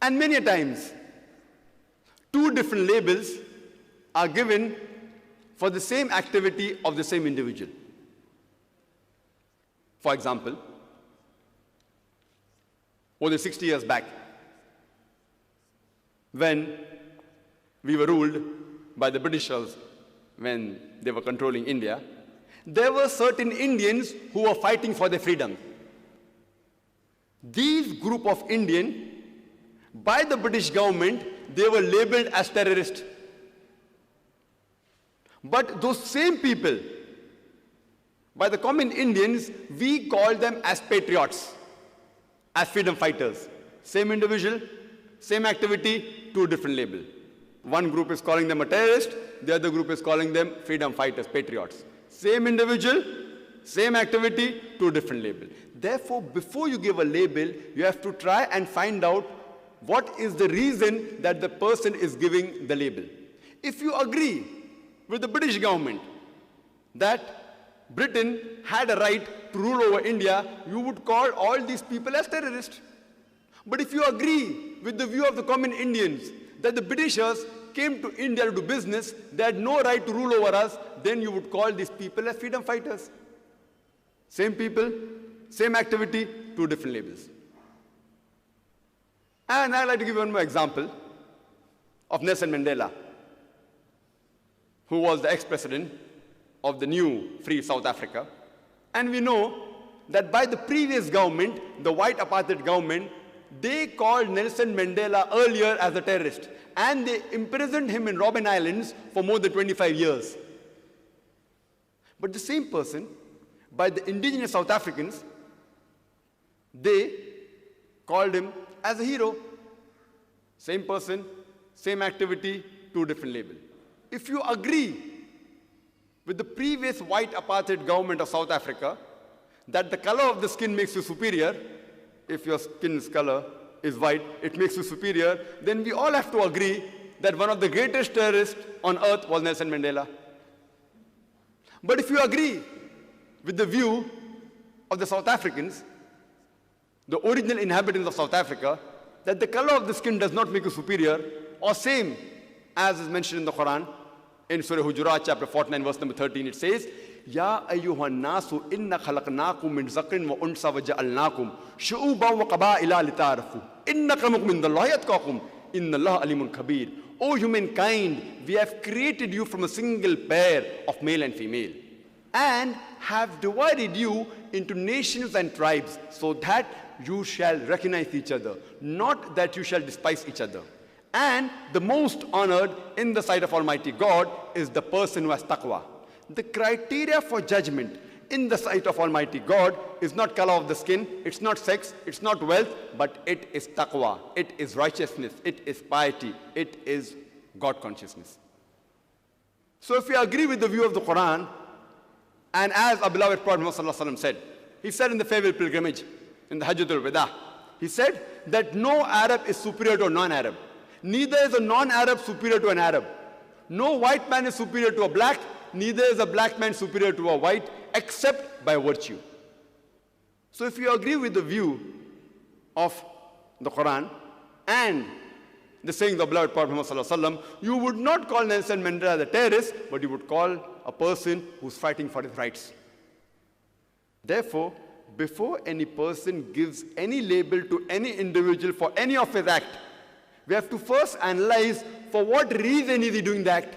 And many a times, two different labels are given for the same activity of the same individual. For example, more than 60 years back, when we were ruled by the Britishers, when they were controlling India, there were certain Indians who were fighting for their freedom. These group of Indians, by the British government, they were labeled as terrorists. But those same people, by the common Indians, we call them as patriots, as freedom fighters. Same individual, same activity, two different labels. One group is calling them a terrorist, the other group is calling them freedom fighters, patriots. Same individual, same activity, two different labels. Therefore, before you give a label, you have to try and find out what is the reason that the person is giving the label. If you agree with the British government that Britain had a right to rule over India, you would call all these people as terrorists. But if you agree with the view of the common Indians that the Britishers came to India to do business, they had no right to rule over us, then you would call these people as freedom fighters. Same people, same activity, two different labels. And I'd like to give you one more example of Nelson Mandela, who was the ex-president of the new free South Africa. And we know that by the previous government, the white apartheid government, they called Nelson Mandela earlier as a terrorist. And they imprisoned him in Robben Islands for more than 25 years. But the same person, by the indigenous South Africans, they called him as a hero. Same person, same activity, two different labels. If you agree with the previous white apartheid government of South Africa that the color of the skin makes you superior, if your skin's color is white, it makes you superior, then we all have to agree that one of the greatest terrorists on earth was Nelson Mandela. But if you agree with the view of the South Africans, the original inhabitants of South Africa, that the color of the skin does not make you superior, or same as is mentioned in the Quran, in Surah Hujurat, chapter 49, verse number 13, it says, Ya ayyuhan nasu inna khalaqnakum min zakarin wa unsa wa ja'alnakum shu'uban wa qaba'ila lita'arafu. Inna akramakum indallahi atqakum. Inna Allah alimun kabir. O humankind, we have created you from a single pair of male and female, and have divided you into nations and tribes, so that you shall recognize each other, not that you shall despise each other. And the most honored in the sight of Almighty God is the person who has taqwa. The criteria for judgment in the sight of Almighty God is not color of the skin, it's not sex, it's not wealth, but it is taqwa, it is righteousness, it is piety, it is God consciousness. So if we agree with the view of the Quran, and as our beloved Prophet Muhammad said, he said in the farewell pilgrimage, in the Hajjatul Wada, he said that no Arab is superior to a non-Arab. Neither is a non-Arab superior to an Arab. No white man is superior to a black, neither is a black man superior to a white, except by virtue. So if you agree with the view of the Quran and the saying of the beloved Prophet Muhammad, you would not call Nelson Mandela the terrorist, but you would call a person who's fighting for his rights. Therefore, before any person gives any label to any individual for any of his act, we have to first analyze for what reason is he doing the act.